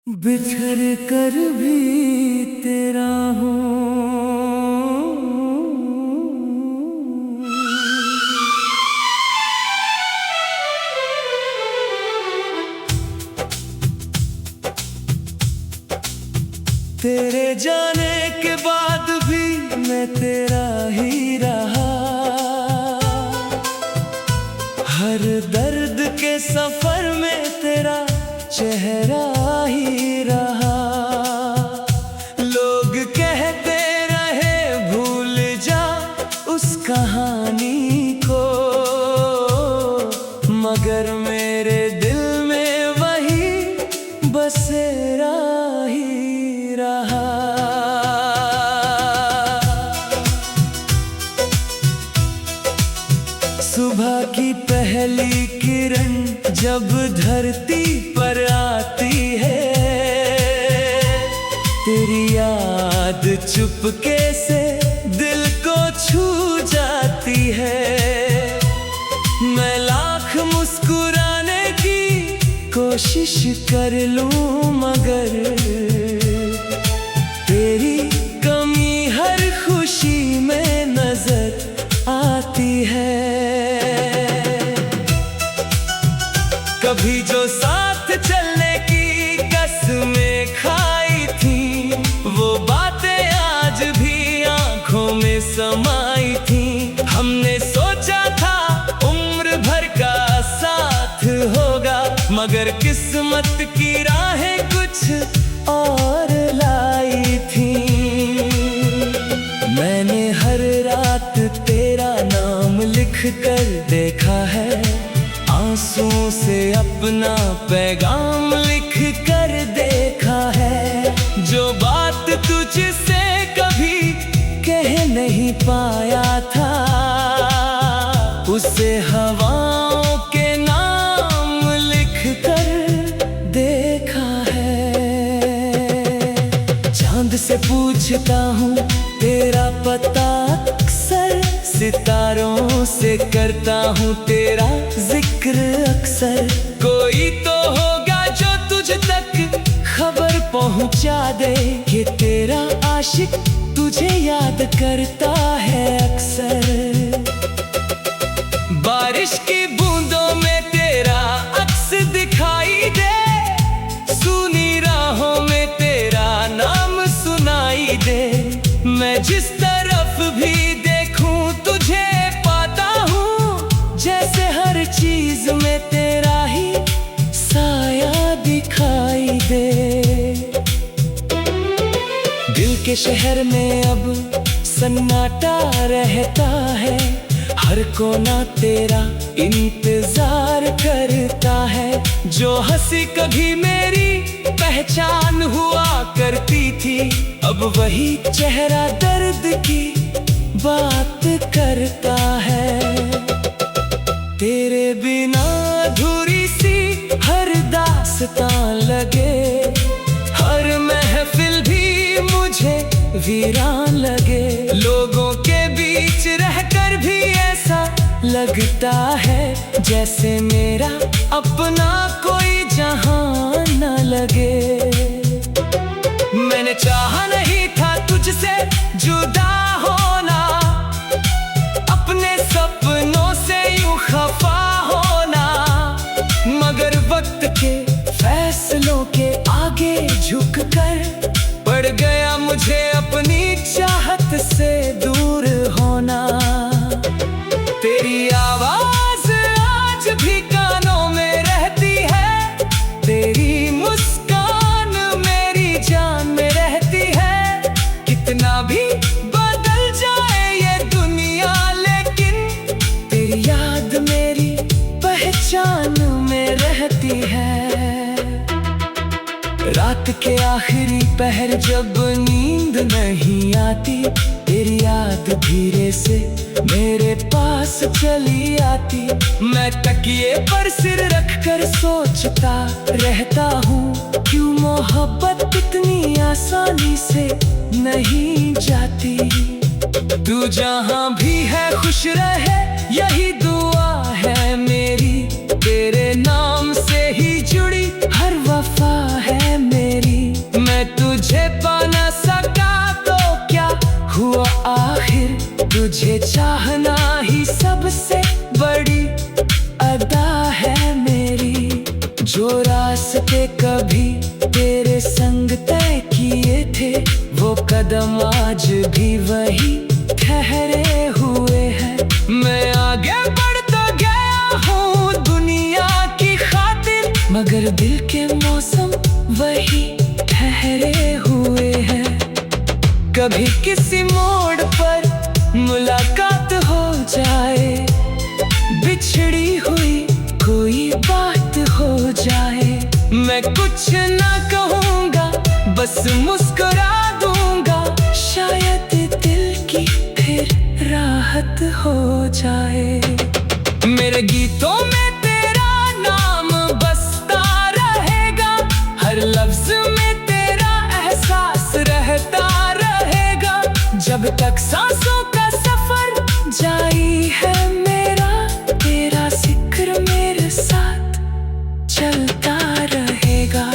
बिछड़ कर भी तेरा हूँ। तेरे जाने के बाद भी मैं तेरा ही रहा। हर दर्द के सफर में तेरा चेहरा ही रहा। लोग कहते रहे भूल जा उस कहानी को, मगर मेरे दिल में वही बसेरा ही रहा। सुबह की पहली किरण जब धरती पर आती है, तेरी याद चुपके से दिल को छू जाती है। मैं लाख मुस्कुराने की कोशिश कर लूं, मगर तेरी कमी हर खुशी में नजर आती है। कभी जो साथ चलने की कसमें खाई थी, वो बातें आज भी आंखों में समाई थी। हमने सोचा था उम्र भर का साथ होगा, मगर किस्मत की राहें कुछ और लाई थी। मैंने हर रात तेरा नाम लिख कर देखा है, आंसुओं से अपना पैगाम लिख कर देखा है। जो बात तुझसे कभी कह नहीं पाया था, उसे हवाओं के नाम लिख कर देखा है। चांद से पूछता हूँ तेरा पता अक्सर, सितारों से करता हूँ तेरा जिक्र अक्सर। कोई तो होगा जो तुझ तक खबर पहुँचा दे कि तेरा आशिक तुझे याद करता है अक्सर। बारिश की बूंदों में तेरा अक्स दिखाई दे, सूनी राहों में तेरा नाम सुनाई दे। मैं जिस तरफ भी देखूं तुझे पाता हूँ, जैसे हर चीज में तेरा ही साया दिखाई दे। दिल के शहर में अब सन्नाटा रहता है, हर कोना तेरा इंतजार करता है। जो हंसी कभी मेरी पहचान हुआ करती थी, अब वही चेहरा दर्द की बात करता है। तेरे बिना अधूरी सी हर दास्तां लगे, हर महफिल भी मुझे वीरान लगे। लोगों के बीच रहकर भी ऐसा लगता है जैसे मेरा अपना कोई जहां न लगे। मैंने चाहा नहीं था तुझसे जुदा होना, अपने सपनों से यूं खफा होना, मगर वक्त के फैसलों के आगे झुककर पड़ गया मुझे अपनी चाहत से दूर होना। तेरी आवाज आज भी कानों में रहती है, तेरी मुस्कान मेरी जान में रहती है। कितना भी बदल जाए ये दुनिया, लेकिन तेरी याद मेरी पहचान में रहती है। रात के आखिरी पहर जब नींद नहीं आती, तेरी याद धीरे से मेरे पास चली आती। मैं तकिए पर सिर रखकर सोचता रहता हूँ, क्यों मोहब्बत इतनी आसानी से नहीं जाती। तू जहाँ भी है खुश रहे, यही दुआ है मेरी। तेरे नाम से ही जुड़ी हर वफा है मेरी। तुझे चाहना ही सबसे बड़ी अदा है मेरी। जो रास्ते कभी तेरे संग तय किए थे, वो कदम आज भी वही ठहरे हुए हैं। मैं आगे बढ़ता गया हूँ दुनिया की खातिर, मगर दिल के मौसम वही ठहरे हुए हैं। कभी किसी मोड़ पर मुलाकात हो जाए, बिछड़ी हुई कोई बात हो जाए, मैं कुछ ना कहूँगा, बस मुस्कुरा दूँगा। शायद दिल की फिर राहत हो जाए। मेरे गीतों में तेरा नाम बसता रहेगा, हर लफ्ज में तेरा एहसास रहता रहेगा। जब तक सांसों का सफर जारी है मेरा, तेरा जिक्र मेरे साथ चलता रहेगा।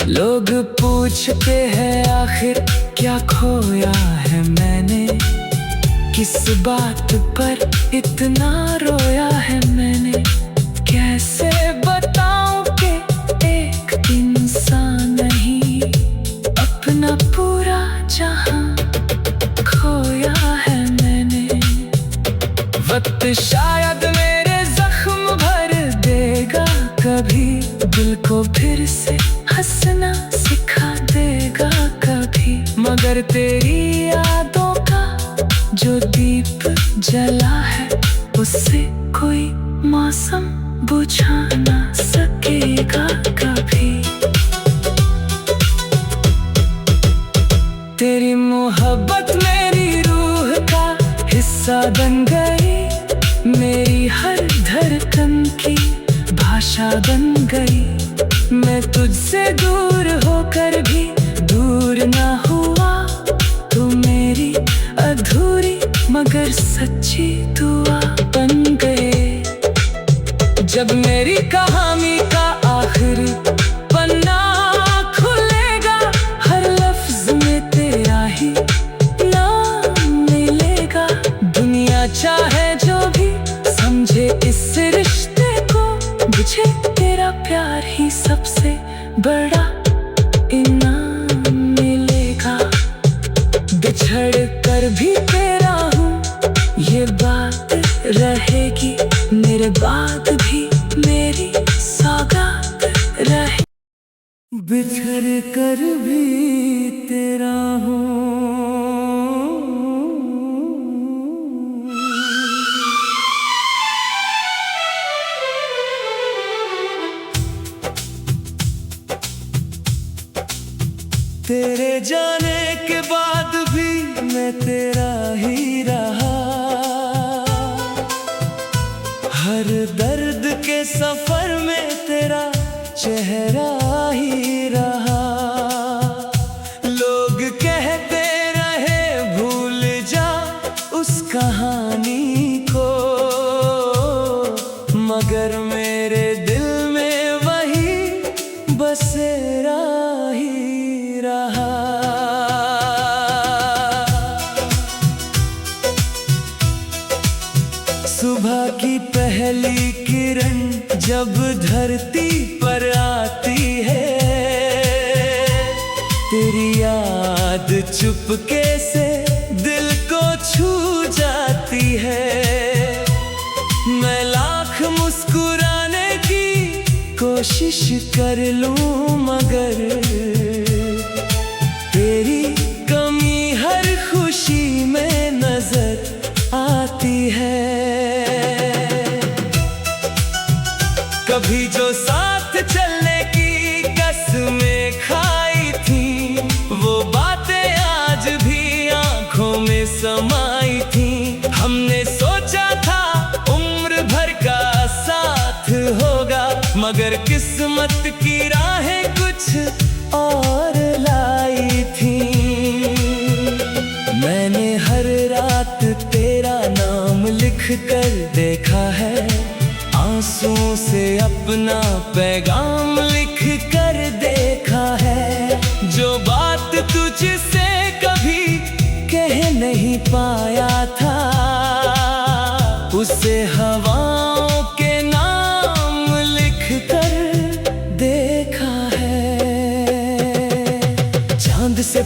लोग पूछते हैं आखिर क्या खोया है मैंने, किस बात पर इतना रोया है मैंने। कैसे बताऊं कि एक इंसान नहीं, अपना पूरा जहां खोया है मैंने। वक्त शायद मेरे जख्म भर देगा, कभी दिल को फिर से हंसना सिखा देगा कभी। मगर तेरी यादों का जो दीप जला है, उससे कोई मौसम बुझा ना सकेगा कभी। तेरी मोहब्बत मेरी रूह का हिस्सा बन गई, मेरी हर धड़कन की भाषा बन गई। मैं तुझसे दूर होकर भी दूर ना हुआ, तू मेरी अधूरी मगर सच्ची दुआ बन गए। जब मेरी कहानी का आखिरी पन्ना खुलेगा, हर लफ्ज में तेरा ही नाम मिलेगा। दुनिया चाहे जो भी समझे इस रिश्ते को, मुझे तेरा प्यार ही सबसे बड़ा इनाम मिलेगा। बिछड़ कर भी तेरा हूँ ये बात रहेगी, मेरे बाद भी मेरी सौगात रहे। बिछड़ कर भी तेरा हूँ, तेरे जाने के बाद भी मैं तेरा ही रहा। हर दर्द के सफर में तेरा चेहरा ही रहा। लोग कहते रहे भूल जा उस कहानी को, मगर मेरे दिल में वही बसेरा ही रहा। सुबह की पहली किरण जब धरती पर आती है, तेरी याद चुपके से दिल को छू जाती है। मैं लाख मुस्कुराने की कोशिश कर लूं, मगर तेरी कमी हर खुशी में नजर आती है। कभी जो साथ चलने की कसमें खाई थी, वो बातें आज भी आंखों में समाई थी। हमने सोचा था उम्र भर का साथ होगा, मगर किस्मत की राहें कुछ और लाई थी। मैंने हर रात तेरा नाम लिख कर देखा है, आंसुओं से अपना पैगाम लिख कर देखा है। जो बात तुझसे कभी कह नहीं पाया,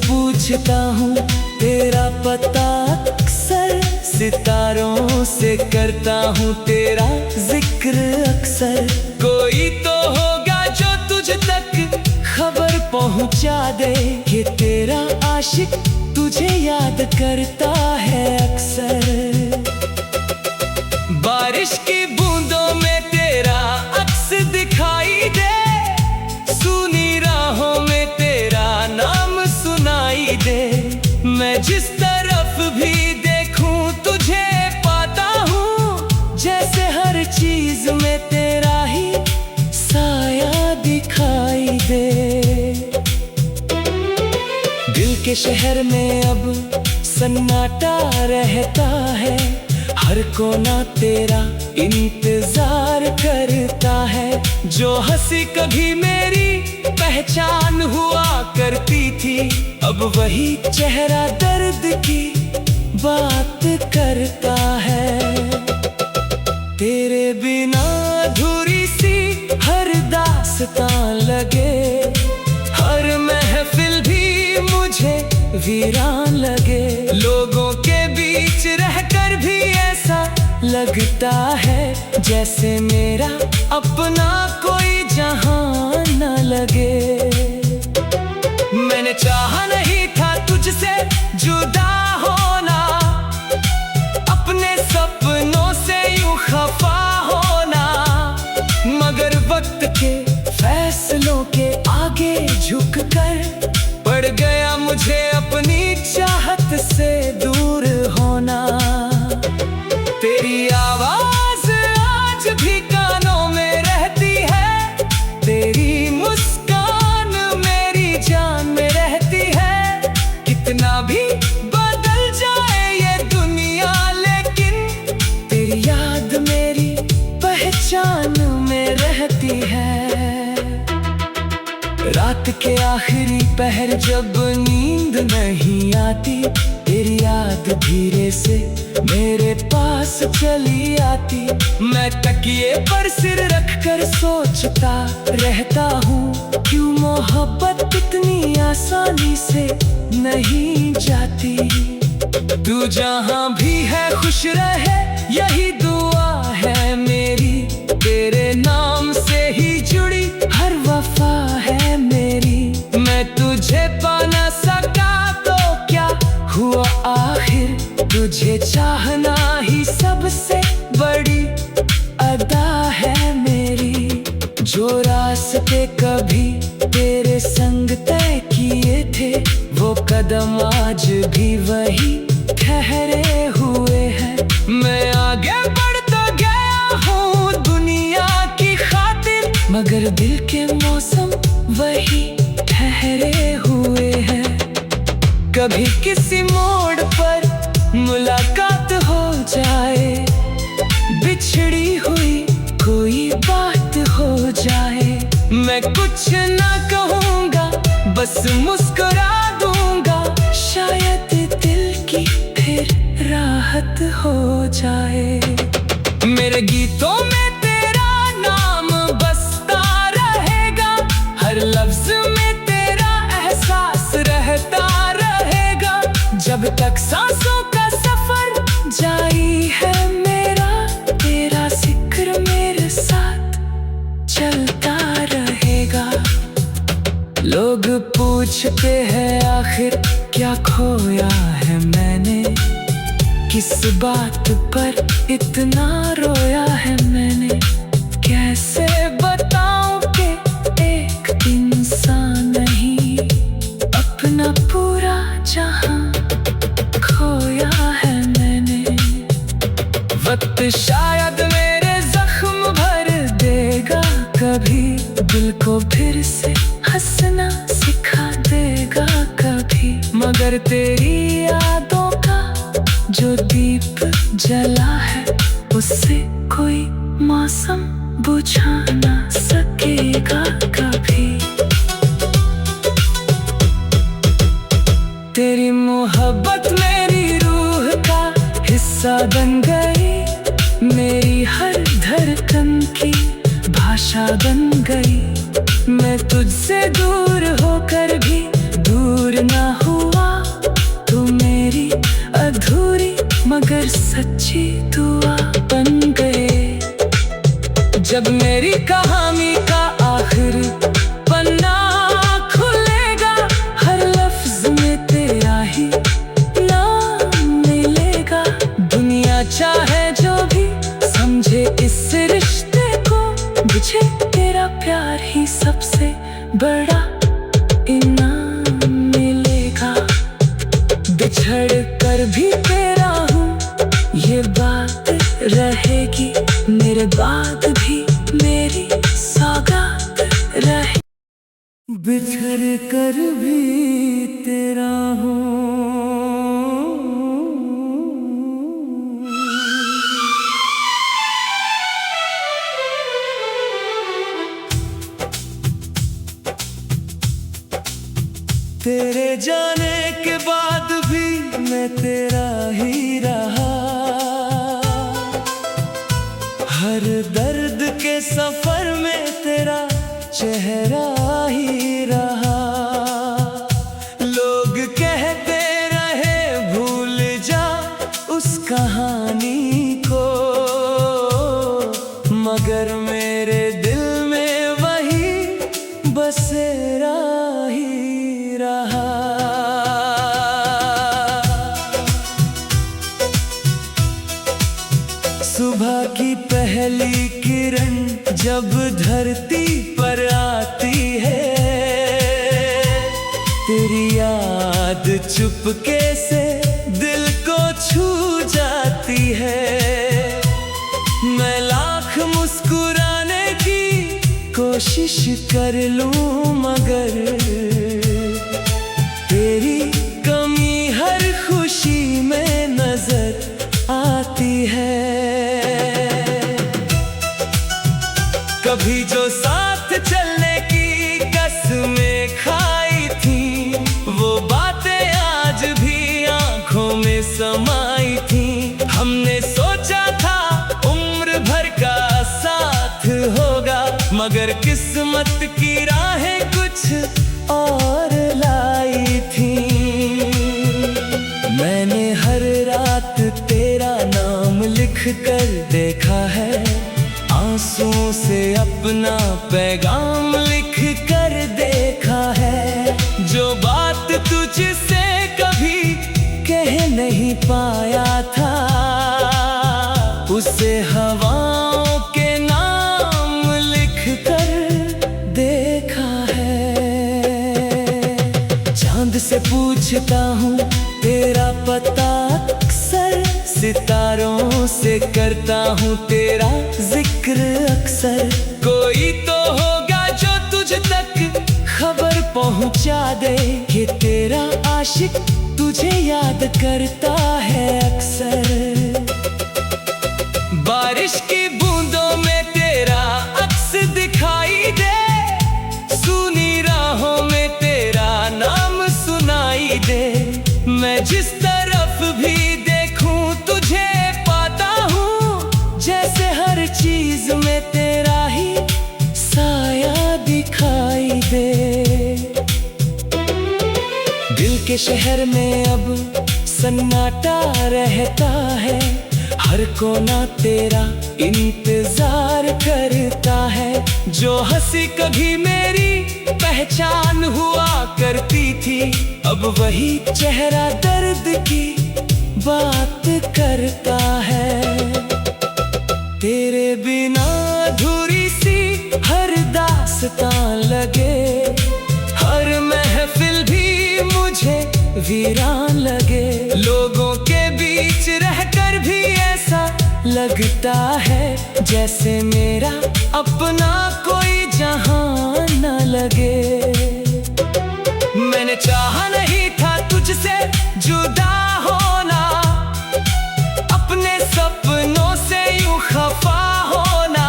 पूछता हूँ तेरा पता अक्सर, सितारों से करता हूँ तेरा जिक्र अक्सर। कोई तो होगा जो तुझ तक खबर पहुँचा दे कि तेरा आशिक तुझे याद करता है अक्सर। बारिश की बूंदों में तेरा अक्स दिखाई दे, सुनी राहों में तेरा नाम सुनाई दे। मैं जिस तरफ भी देखूं तुझे पाता हूँ, जैसे हर चीज में तेरा ही साया दिखाई दे। दिल के शहर में अब सन्नाटा रहता है, हर कोना तेरा इंतजार करता है। जो हंसी कभी मेरी पहचान हुआ करती थी, अब वही चेहरा दर्द की बात करता है। तेरे बिना अधूरी सी हर दास्तां लगे, हर महफिल भी मुझे वीरान लगे। लोगों के बीच रहकर भी ऐसा लगता है जैसे मेरा अपना कोई जहां न लगे। मैंने चाहा नहीं था तुझसे जुदा होना, अपने सपनों से यूं खफा होना, मगर वक्त के फैसलों के आगे झुककर पड़ गया मुझे अपनी चाहत से दूर होना। तेरी आवाज आज भी कानों में रहती है, तेरी मुस्कान मेरी जान में रहती है। कितना भी बदल जाए ये दुनिया, लेकिन तेरी याद मेरी पहचान में रहती है। रात के आखिरी पहर जब नींद नहीं आती, तेरी याद धीरे से मेरे पास चली आती। मैं तकिए पर सिर रखकर सोचता रहता हूँ, क्यों मोहब्बत इतनी आसानी से नहीं जाती। तू जहाँ भी है खुश रहे, यही दुआ है मेरी। तेरे नाम से ही जुड़ी हर वफा है मेरी। मैं तुझे पा ना सका तो क्या हुआ आखिर, तुझे चाहना ही सबसे बड़ी अदा है मेरी। जो रास्ते कभी तेरे संग तय किए थे, वो कदम आज भी वही ठहरे हुए हैं। मैं आगे बढ़ता गया हूँ दुनिया की खातिर, मगर दिल के मौसम वही ठहरे हुए हैं। कभी किसी मोड़ पर मुलाकात हो जाए, बिछड़ी हुई कोई बात हो जाए, मैं कुछ ना कहूँगा, बस मुस्कुरा दूंगा। शायद दिल की फिर राहत हो जाए। मेरे गीतों में तेरा नाम बसता रहेगा, हर लफ्ज में तेरा एहसास रहता रहेगा। जब तक सांसों का सफर जारी है मेरा, तेरा जिक्र मेरे साथ चलता रहेगा। लोग पूछते हैं आखिर क्या खोया है मैंने, किस बात पर इतना रोया है मैंने। कैसे बताऊं कि एक इंसान नहीं, अपना पूरा जहां खोया है मैंने। वक्त शायद मेरे जख्म भर देगा, कभी दिल को फिर से हंसना सिखा देगा कभी। मगर तेरी यादों का जो दीप जला है, उससे कोई मौसम बुझा ना सकेगा कभी। तेरी मोहब्बत मेरी रूह का हिस्सा बन गई, मेरी हर धड़कन की भाषा बन गई। मैं तुझसे दूर होकर भी दूर ना हूँ, मगर सच्ची दुआ बन गए। जब मेरी कहानी का आखिरी पन्ना खुलेगा, हर लफ्ज में तेरा ही नाम मिलेगा। दुनिया चाहे जो भी समझे इस रिश्ते को, मुझे तेरा प्यार ही सबसे बड़ा इनाम मिलेगा। बिछड़ कर भी तेरा हूँ ये बात रहेगी, मेरे बाद भी मेरी सौगात रहे। बिछड़ कर भी तेरा हूँ। तेरे जाने के बाद भी मैं तेरा ही रहा, हर दर्द के सफर में तेरा चेहरा ही रहा। लोग कहते रहे भूल जा उस कहानी को, मगर मेरे दिल में वही बसेरा ही रहा। सुबह की पहली किरण जब धरती पर आती है, तेरी याद चुपके से दिल को छू जाती है। मैं लाख मुस्कुराने की कोशिश कर लूं, मगर तेरी कमी हर खुशी में नजर आती है। कभी जो साथ चलने की कसमें खाई थी, वो बातें आज भी आंखों में समाई थी। हमने सोचा था उम्र भर का साथ होगा, मगर किस्मत की राहें कुछ और लाई थी। मैंने हर रात तेरा नाम लिख कर देखा है, आंसुओं से अपना पैगाम लिख कर देखा है। जो बात तुझसे कभी कह नहीं पाया था, उसे हवाओं के नाम लिख कर देखा है। चांद से पूछता हूँ तेरा पता अक्सर, सितारों से करता हूँ तेरा जिक्र अक्सर। कोई तो होगा जो तुझ तक खबर पहुँचा दे कि तेरा आशिक तुझे याद करता है अक्सर। बारिश की बूंदों में तेरा अक्स दिखाई दे, सुनी राहों में तेरा नाम सुनाई दे। मैं जिस तरफ भी देखूं तुझे पाता हूँ, जैसे हर चीज में तेरा ही साया दिखाई दे। दिल के शहर में अब सन्नाटा रहता है, हर कोना तेरा इंतजार करता है। जो हंसी कभी मेरी पहचान हुआ करती थी, अब वही चेहरा दर्द की बात करता है। तेरे बिना अधूरी सी हर दास्तां लगे, हर महफिल भी मुझे वीरान लगे। लोगों के बीच रहकर भी ऐसा लगता है जैसे मेरा अपना कोई जहां न लगे। मैंने चाहा नहीं था तुझसे जुदा होना, अपने सपनों से यूं खफा होना,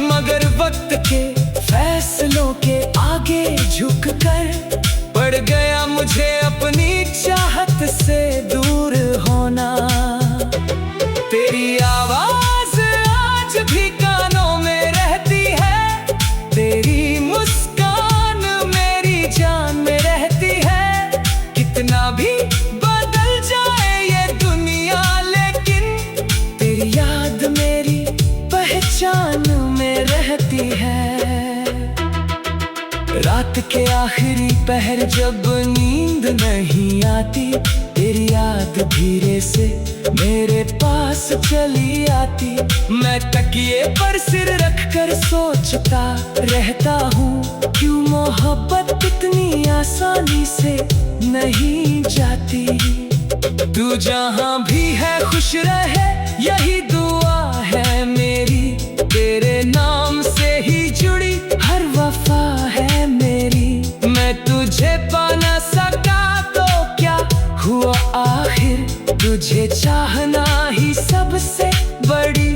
मगर वक्त के फैसलों के आगे झुककर पड़ गया मुझे अपनी चाहत से दूर होना। तेरी आवाज आज भी कानों में रहती है, तेरी मुस्कान मेरी जान में रहती है। कितना भी बदल जाए ये दुनिया रात के आखिरी पहर जब नींद नहीं आती, तेरी याद धीरे से मेरे पास चली आती। मैं तकिए पर सिर रखकर सोचता रहता हूँ, क्यों मोहब्बत इतनी आसानी से नहीं जाती। तू जहाँ भी है खुश रहे, यही दुआ है मेरी। तेरे नाम से ही जुड़ी हर वफा है मेरी। मैं तुझे पा ना सका तो क्या हुआ आखिर, तुझे चाहना ही सबसे बड़ी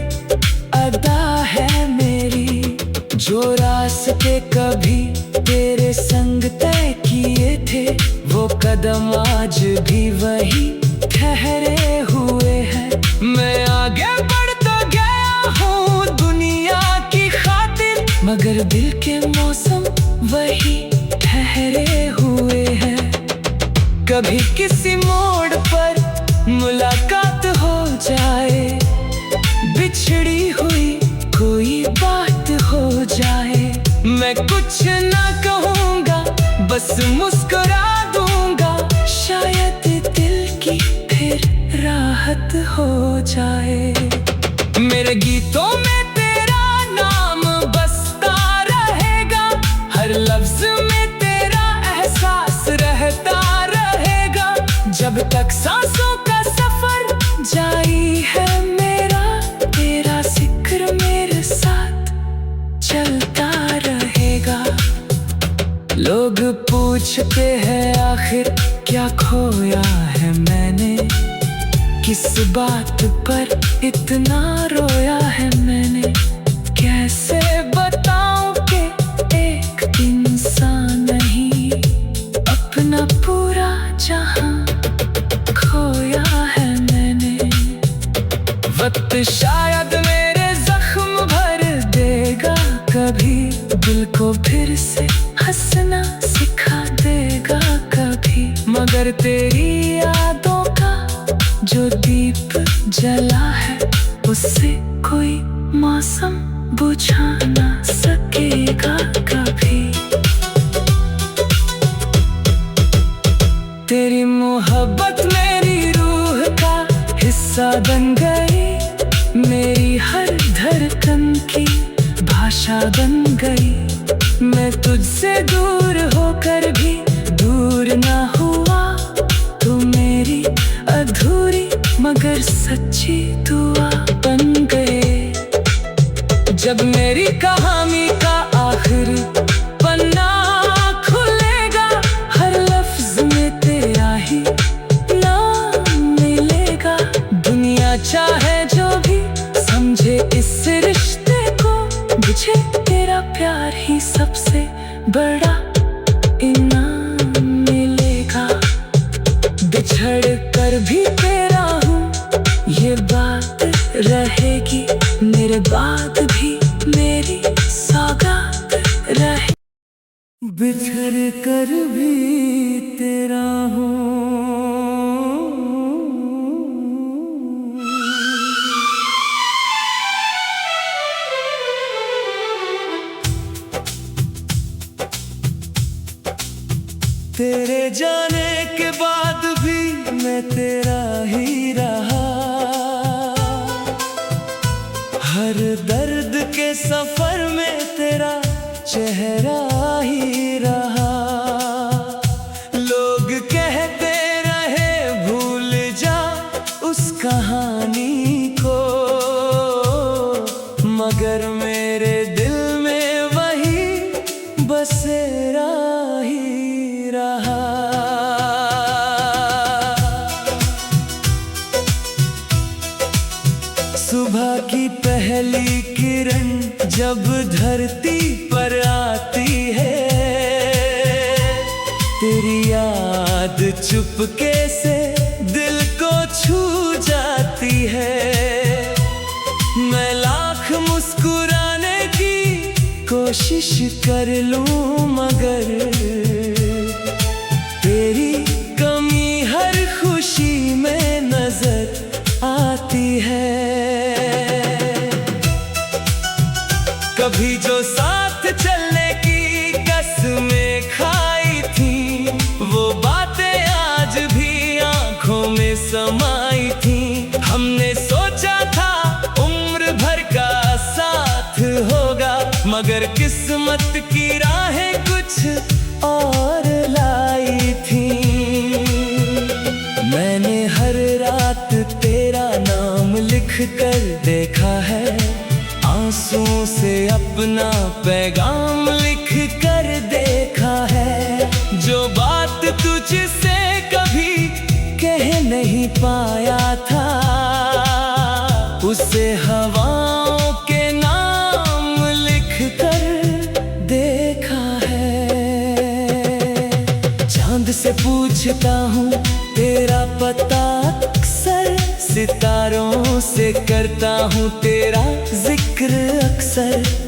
अदा है मेरी। जो रास्ते कभी तेरे संग तय किए थे, वो कदम आज भी वही ठहरे हुए हैं। मैं आगे बढ़ता गया हूँ दुनिया की खातिर, मगर दिल के मौसम वही ठहरे हुए हैं। कभी किसी मोड़ पर मुलाकात हो जाए, बिछड़ी हुई कोई बात हो जाए, मैं कुछ ना कहूँगा, बस मुस्कुरा दूंगा। शायद दिल की फिर राहत हो जाए। मेरे गीतों में तेरा नाम बसता रहेगा, हर लफ्ज में तेरा एहसास रहता रहेगा। जब तक सांसों का सफर जारी है मेरा, तेरा जिक्र मेरे साथ चलता रहेगा। लोग पूछते हैं आखिर क्या खोया है मैंने, किस बात पर इतना रोया है मैंने। कैसे बताऊं कि एक इंसान नहीं, अपना पूरा जहां खोया है मैंने। वक्त शायद मेरे जख्म भर देगा, कभी दिल को फिर से हंसना सिखा देगा कभी। मगर तेरी यादों का जो दीप जला है, उससे कोई मौसम बुझा ना सकेगा कभी। तेरी मोहब्बत मेरी रूह का हिस्सा बन गई, मेरी हर धड़कन की भाषा बन गई। मैं तुझसे दूर होकर भी दूर ना हुआ, तू मेरी अधूरी मगर सच्ची दुआ बन गए। जब मेरी कहानी का आखिरी पन्ना खुलेगा, हर लफ्ज में तेरा ही नाम मिलेगा। दुनिया चाहे जो भी समझे इस रिश्ते को, मुझे तेरा प्यार ही सबसे बड़ा इनाम मिलेगा। बिछड़ कर भी तेरा हूँ ये बात रहेगी, मेरे बाद भी मेरी सौगात रहे। बिछड़ कर भी तेरा हूँ, तेरे जाने के बाद भी मैं तेरा ही रहा। हर दर्द के सफर में तेरा चेहरा ही रहा। लोग कहते रहे भूल जा उस कहानी को, मगर मेरे दिल में वही बसेरा ही रहा। सुबह की पहली किरण जब धरती पर आती है, तेरी याद चुपके से दिल को छू जाती है। मैं लाख मुस्कुराने की कोशिश कर लूं, मगर तेरी कमी हर खुशी में नजर आती है। कभी जो साथ चलने की कसमें किस्मत की राहें कुछ और लाई थी। मैंने हर रात तेरा नाम लिख कर देखा है, आंसुओं से अपना पैगाम लिख कर देखा है। जो बात तुझसे कभी कह नहीं पाया था, उसे हवाओं के नाम लिख कर देखा है। चांद से पूछता हूँ तेरा पता अक्सर, सितारों से करता हूँ तेरा जिक्र अक्सर।